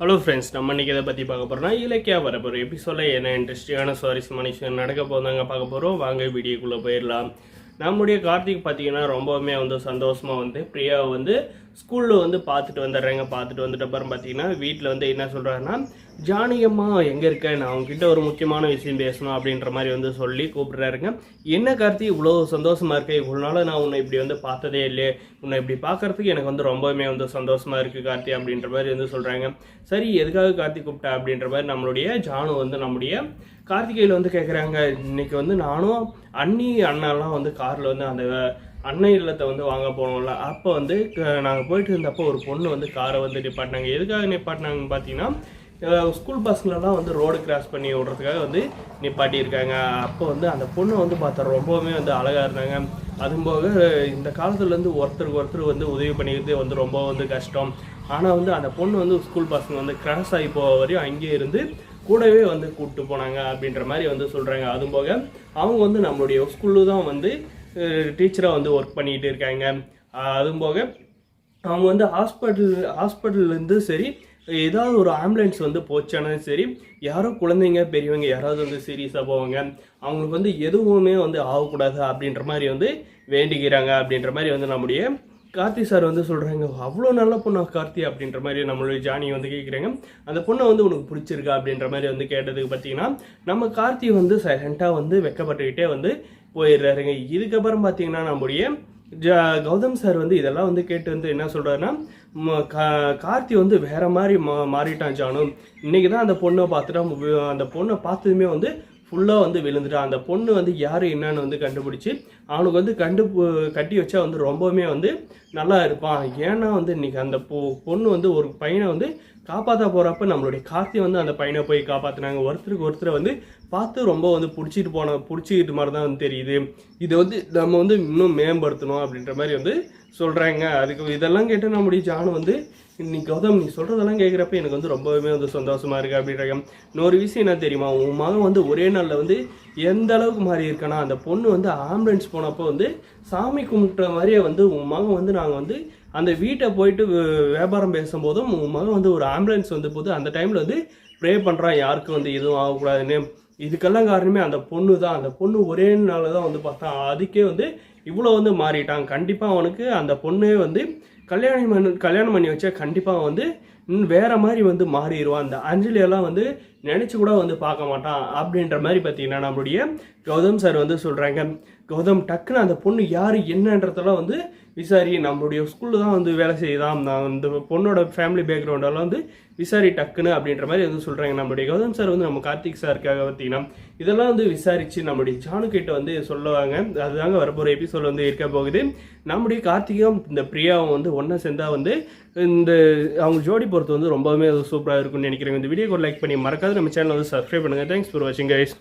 Hello friends, நம்ம இன்றைக்கி இதை பற்றி பார்க்க போகிறோம்னா இலக்கியா வரப்போகிற எபிசோடில் என்ன இன்ட்ரெஸ்டிங்கான சுவாரஸ்யமான விஷயம் நடக்க போதாங்க பார்க்க போகிறோம். வாங்க வீடியோக்குள்ளே போயிடலாம். நம்முடைய கார்த்திக் பார்த்தீங்கன்னா ரொம்பவுமே சந்தோஷமாக பிரியாவை ஸ்கூலில் பார்த்துட்டு வந்துடுறாங்க. பார்த்துட்டு வந்துட்டு அப்புறம் பார்த்தீங்கன்னா வீட்டில் என்ன சொல்கிறாருன்னா, ஜானகியம்மா எங்கே இருக்க, நான் அவங்ககிட்ட ஒரு முக்கியமான விஷயம் பேசணும் அப்படின்ற மாதிரி சொல்லி கூப்பிட்றாருங்க. என்ன கார்த்திக் இவ்வளோ சந்தோஷமாக இருக்கேன், இவ்வளோ நாள் நான் உன்னை இப்படி பார்த்ததே இல்லையே, உன்னை இப்படி பார்க்குறதுக்கு எனக்கு ரொம்பவுமே சந்தோஷமாக இருக்குது கார்த்தி அப்படின்ற மாதிரி சொல்கிறாங்க. சரி, எதுக்காக கார்த்திக் கூப்பிட்டா அப்படின்ற மாதிரி நம்மளுடைய ஜானு நம்முடைய கார்த்திகையில் கேட்குறாங்க. இன்னைக்கு நானும் அண்ணி அண்ணாலாம் காரில் அந்த அன்னை இல்லத்தை வாங்க போனோம்ல, அப்போ நாங்கள் போயிட்டு இருந்தப்போ ஒரு பொண்ணு காரை நிப்பாட்டினாங்க. எதுக்காக நிப்பாட்டினாங்கன்னு பார்த்தீங்கன்னா, ஸ்கூல் பஸ்லலாம் ரோடு கிராஸ் பண்ணி விடுறதுக்காக நிப்பாட்டியிருக்காங்க. அப்போ அந்த பொண்ணை பார்த்தா ரொம்பவுமே அழகாக இருந்தாங்க. அதுவும் போக இந்த காலத்துலேருந்து ஒருத்தருக்கு ஒருத்தர் உதவி பண்ணிக்கிறது ரொம்ப கஷ்டம். ஆனால் அந்த பொண்ணு ஸ்கூல் பசங்க கிராஸ் ஆகி போக வரையும் அங்கேயே இருந்து கூடவே கூப்பிட்டு போனாங்க அப்படின்ற மாதிரி சொல்கிறாங்க. அதுவும் போக அவங்க நம்மளுடைய ஸ்கூலில் தான் டீச்சராக ஒர்க் பண்ணிகிட்டு இருக்காங்க. அதுவும் போக அவங்க ஹாஸ்பிட்டல்லேருந்து சரி, ஏதாவது ஒரு ஆம்புலன்ஸ் போச்சானு சரி, யாரோ குழந்தைங்க பெரியவங்க யாராவது சீரியஸாக போவாங்க, அவங்களுக்கு எதுவுமே ஆகக்கூடாது அப்படின்ற மாதிரி வேண்டிக்கிறாங்க அப்படின்ற மாதிரி நம்முடைய கார்த்தி சார் சொல்கிறாங்க. அவ்வளோ நல்ல பொண்ணா கார்த்தி அப்படின்ற மாதிரி நம்மளுடைய ஜானி கேட்குறாங்க. அந்த பொண்ணை உனக்கு பிடிச்சிருக்கா அப்படின்ற மாதிரி கேட்டதுக்கு பார்த்தீங்கன்னா, நம்ம கார்த்தி சைலண்ட்டாக வெக்கப்பட்டுக்கிட்டே போயிடுறாருங்க. இதுக்கப்புறம் பார்த்தீங்கன்னா நம்முடைய கௌதம் சார் இதெல்லாம் கேட்டு என்ன சொல்கிறாருன்னா, கார்த்தி வேற மாதிரி மாறிட்டான் ஜானு. இன்றைக்கி தான் அந்த பொண்ணை பார்த்துட்டா, அந்த பொண்ணை பார்த்ததுமே ஃபுல்லாக விழுந்துட்டான். அந்த பொண்ணு யார் என்னன்னு கண்டுபிடிச்சி அவனுக்கு கட்டி வச்சா ரொம்பவுமே நல்லா இருப்பான். ஏன்னா இன்றைக்கி அந்த பொண்ணு ஒரு பையனை காப்பாற்ற போகிறப்ப நம்மளுடைய கார்த்தி அந்த பையனை போய் காப்பாற்றினாங்க. ஒருத்தருக்கு ஒருத்தரை பார்த்து ரொம்ப பிடிச்சிக்கிட்டு மாதிரி தான் தெரியுது. இதை நம்ம இன்னும் மேம்படுத்தணும் அப்படின்ற மாதிரி சொல்கிறாங்க. அதுக்கு இதெல்லாம் கேட்டு நம்முடைய ஜானு இன்னைக்கு கௌதம் நீ சொல்கிறதெல்லாம் கேட்குறப்ப எனக்கு ரொம்பவுமே சந்தோஷமாக இருக்குது அப்படின்றாங்க. இன்னொரு விஷயம் என்ன தெரியுமா, உன் மகன் ஒரே நாளில் எந்த அளவுக்கு மாறி இருக்கானா, அந்த பொண்ணு ஆம்புலன்ஸ் போனப்போ சாமி கும்பிட்ட மாதிரியே உன் மகன் நாங்கள் அந்த வீட்டை போயிட்டு வியாபாரம் பேசும்போதும் உன் மகன் ஒரு ஆம்புலன்ஸ் போது அந்த டைமில் ப்ரே பண்ணுறான், யாருக்கும் எதுவும் ஆகக்கூடாதுன்னு. இதுக்கெல்லாம் காரணமே அந்த பொண்ணு தான். அந்த பொண்ணு ஒரே நாளில் தான் பார்த்தா அதுக்கே இவ்வளோ மாறிட்டான். கண்டிப்பாக அவனுக்கு அந்த பொண்ணே கல்யாணம் பண்ணி வச்சா கண்டிப்பாக வேற மாதிரி மாறிடுவான். அந்த அஞ்சலியெல்லாம் நினச்சி கூட பார்க்க மாட்டான் அப்படின்ற மாதிரி பார்த்தீங்கன்னா நம்மளுடைய கௌதம் சார் சொல்கிறாங்க. கௌதம் டக்குன்னு அந்த பொண்ணு யார் என்னன்றதெல்லாம் விசாரி, நம்மளுடைய ஸ்கூலில் தான் வேலை செய்யுதான், அந்த பொண்ணோட ஃபேமிலி பேக்ரவுண்டெல்லாம் விசாரி டக்குன்னு அப்படின்ற மாதிரி சொல்கிறாங்க. நம்மளுடைய கௌதம் சார் நம்ம கார்த்திக் சாருக்காக பார்த்தீங்கன்னா இதெல்லாம் விசாரித்து நம்மளுடைய ஜானுக்கிட்ட சொல்லுவாங்க. அதுதாங்க வரப்போகிற எபிசோட் இருக்க போகுது. நம்முடைய கார்த்திகம் இந்த பிரியாவும் ஒன்றா சேர்ந்தா இந்த அவங்க ஜோடி பொறுத்து ரொம்பவுமே சூப்பராக இருக்கும்னு நினைக்கிறேன். இந்த வீடியோக்கு லைக் பண்ணி மறக்காது நம்ம சேனலை சப்ஸ்கிரைப் பண்ணுங்கள். தேங்க்ஸ் ஃபார் வாட்சிங் கைஸ்.